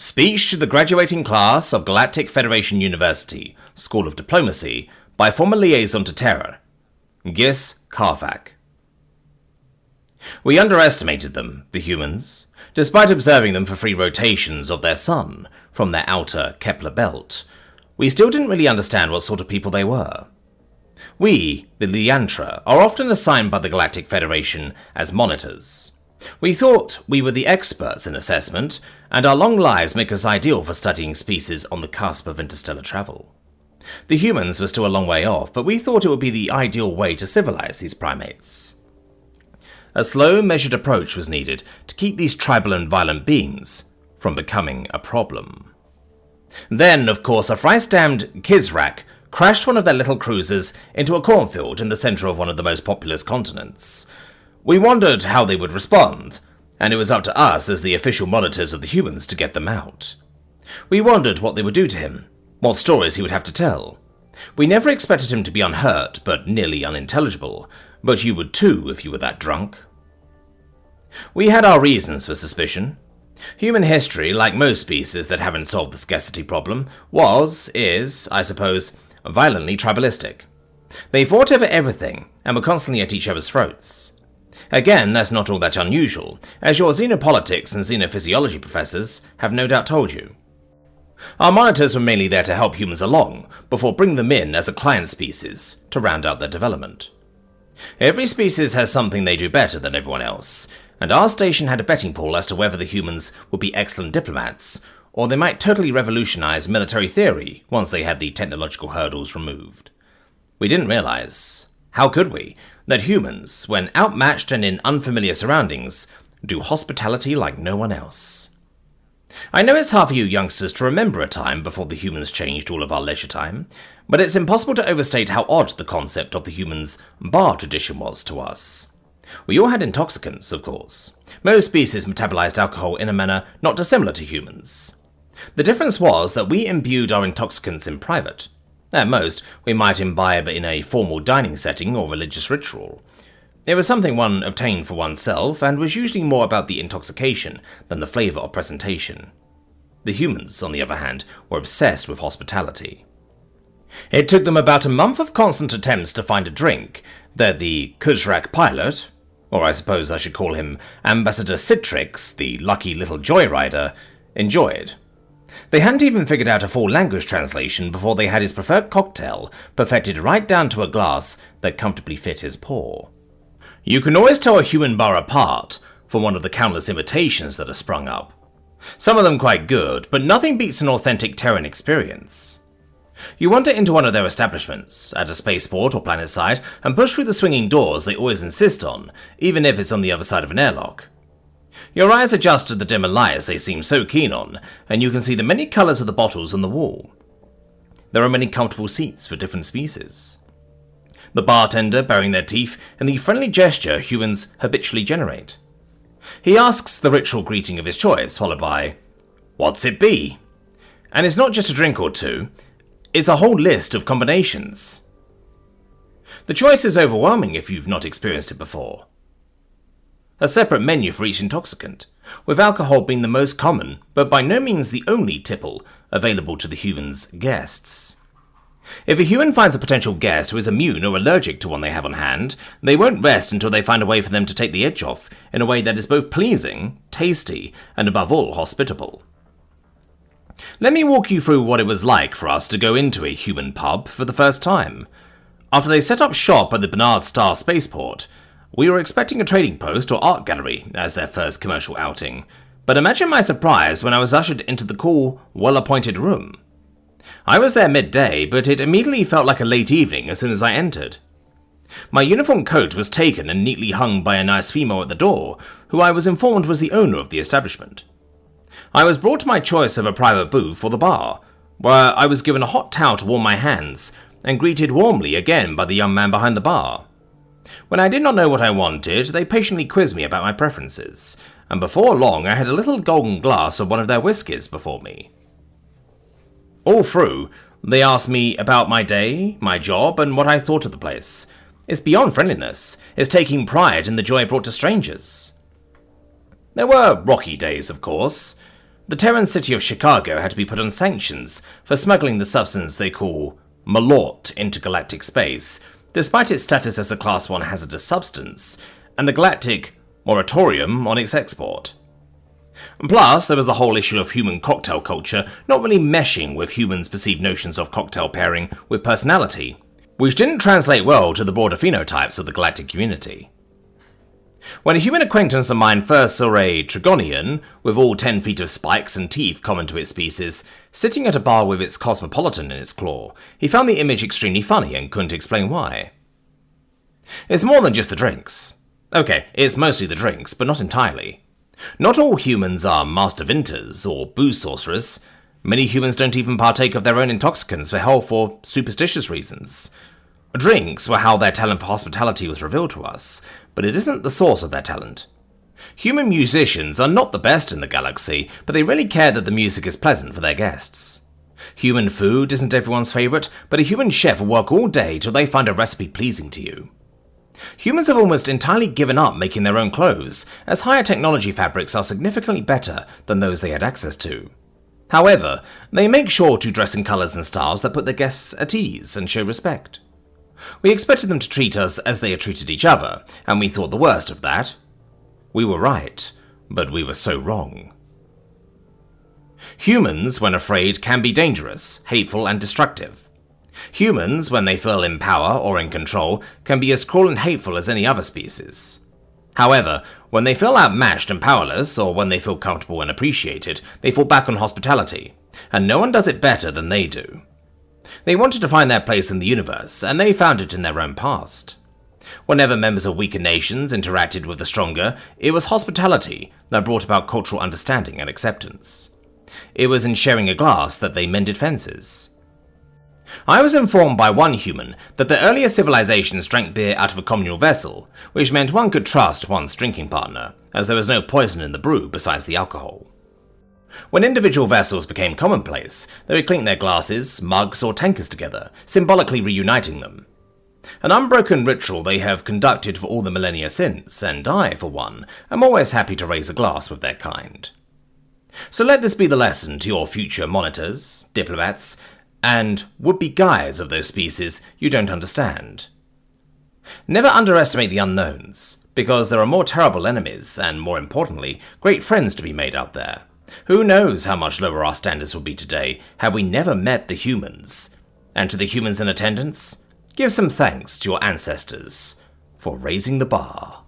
Speech to the graduating class of Galactic Federation University, School of Diplomacy, by former liaison to terror, Gis Karfak. We underestimated them, the humans, despite observing them for 3 rotations of their sun from their outer Kepler belt. We still didn't really understand what sort of people they were. We, the Liantra, are often assigned by the Galactic Federation as monitors. We thought we were the experts in assessment, and our long lives make us ideal for studying species on the cusp of interstellar travel. The humans were still a long way off, but we thought it would be the ideal way to civilize these primates. A slow, measured approach was needed to keep these tribal and violent beings from becoming a problem. Then, of course, a thrice-damned Kizrak crashed one of their little cruisers into a cornfield in the center of one of the most populous continents. We wondered how they would respond, and it was up to us as the official monitors of the humans to get them out. We wondered what they would do to him, what stories he would have to tell. We never expected him to be unhurt, but nearly unintelligible, but you would too if you were that drunk. We had our reasons for suspicion. Human history, like most species that haven't solved the scarcity problem, is, I suppose, violently tribalistic. They fought over everything, and were constantly at each other's throats. Again, that's not all that unusual, as your xenopolitics and xenophysiology professors have no doubt told you. Our monitors were mainly there to help humans along, before bringing them in as a client species to round out their development. Every species has something they do better than everyone else, and our station had a betting pool as to whether the humans would be excellent diplomats, or they might totally revolutionize military theory once they had the technological hurdles removed. We didn't realize, how could we, that humans, when outmatched and in unfamiliar surroundings, do hospitality like no one else. I know it's hard for you youngsters to remember a time before the humans changed all of our leisure time, but it's impossible to overstate how odd the concept of the humans' bar tradition was to us. We all had intoxicants, of course. Most species metabolized alcohol in a manner not dissimilar to humans. The difference was that we imbued our intoxicants in private. At most, we might imbibe in a formal dining setting or religious ritual. It was something one obtained for oneself, and was usually more about the intoxication than the flavor or presentation. The humans, on the other hand, were obsessed with hospitality. It took them about a month of constant attempts to find a drink that the Kuzrak pilot, or I suppose I should call him Ambassador Citrix, the lucky little joyrider, enjoyed. They hadn't even figured out a full language translation before they had his preferred cocktail perfected right down to a glass that comfortably fit his paw. You can always tell a human bar apart from one of the countless imitations that are sprung up. Some of them quite good, but nothing beats an authentic Terran experience. You wander into one of their establishments, at a spaceport or planet site, and push through the swinging doors they always insist on, even if it's on the other side of an airlock. Your eyes adjust to the dimmer lights they seem so keen on, and you can see the many colors of the bottles on the wall. There are many comfortable seats for different species. The bartender baring their teeth in the friendly gesture humans habitually generate. He asks the ritual greeting of his choice, followed by, "What's it be?" And it's not just a drink or two, it's a whole list of combinations. The choice is overwhelming if you've not experienced it before. A separate menu for each intoxicant, with alcohol being the most common, but by no means the only tipple available to the humans' guests. If a human finds a potential guest who is immune or allergic to one they have on hand, they won't rest until they find a way for them to take the edge off in a way that is both pleasing, tasty, and above all hospitable. Let me walk you through what it was like for us to go into a human pub for the first time. After they set up shop at the Bernard Star spaceport, we were expecting a trading post or art gallery as their first commercial outing, but imagine my surprise when I was ushered into the cool, well-appointed room. I was there midday, but it immediately felt like a late evening as soon as I entered. My uniform coat was taken and neatly hung by a nice female at the door, who I was informed was the owner of the establishment. I was brought to my choice of a private booth or the bar, where I was given a hot towel to warm my hands, and greeted warmly again by the young man behind the bar. When I did not know what I wanted, they patiently quizzed me about my preferences, and before long I had a little golden glass of one of their whiskies before me. All through, they asked me about my day, my job, and what I thought of the place. It's beyond friendliness. It's taking pride in the joy brought to strangers. There were rocky days, of course. The Terran city of Chicago had to be put on sanctions for smuggling the substance they call malort into galactic space, despite its status as a Class 1 hazardous substance, and the galactic moratorium on its export. Plus, there was the whole issue of human cocktail culture not really meshing with humans' perceived notions of cocktail pairing with personality, which didn't translate well to the broader phenotypes of the galactic community. When a human acquaintance of mine first saw a Trigonian, with all 10 feet of spikes and teeth common to its species, sitting at a bar with its cosmopolitan in its claw, he found the image extremely funny and couldn't explain why. It's more than just the drinks. Okay, it's mostly the drinks, but not entirely. Not all humans are master vinters or booze sorcerers. Many humans don't even partake of their own intoxicants for health or superstitious reasons. Drinks were how their talent for hospitality was revealed to us, but it isn't the source of their talent. Human musicians are not the best in the galaxy, but they really care that the music is pleasant for their guests. Human food isn't everyone's favourite, but a human chef will work all day till they find a recipe pleasing to you. Humans have almost entirely given up making their own clothes, as higher technology fabrics are significantly better than those they had access to. However, they make sure to dress in colours and styles that put their guests at ease and show respect. We expected them to treat us as they had treated each other, and we thought the worst of that. We were right, but we were so wrong. Humans, when afraid, can be dangerous, hateful, and destructive. Humans, when they feel in power or in control, can be as cruel and hateful as any other species. However, when they feel outmatched and powerless, or when they feel comfortable and appreciated, they fall back on hospitality, and no one does it better than they do. They wanted to find their place in the universe, and they found it in their own past. Whenever members of weaker nations interacted with the stronger, it was hospitality that brought about cultural understanding and acceptance. It was in sharing a glass that they mended fences. I was informed by one human that the earlier civilizations drank beer out of a communal vessel, which meant one could trust one's drinking partner, as there was no poison in the brew besides the alcohol. When individual vessels became commonplace, they would clink their glasses, mugs, or tankards together, symbolically reuniting them. An unbroken ritual they have conducted for all the millennia since, and I, for one, am always happy to raise a glass with their kind. So let this be the lesson to your future monitors, diplomats, and would-be guides of those species you don't understand. Never underestimate the unknowns, because there are more terrible enemies, and more importantly, great friends to be made out there. Who knows how much lower our standards would be today had we never met the humans. And to the humans in attendance, give some thanks to your ancestors for raising the bar.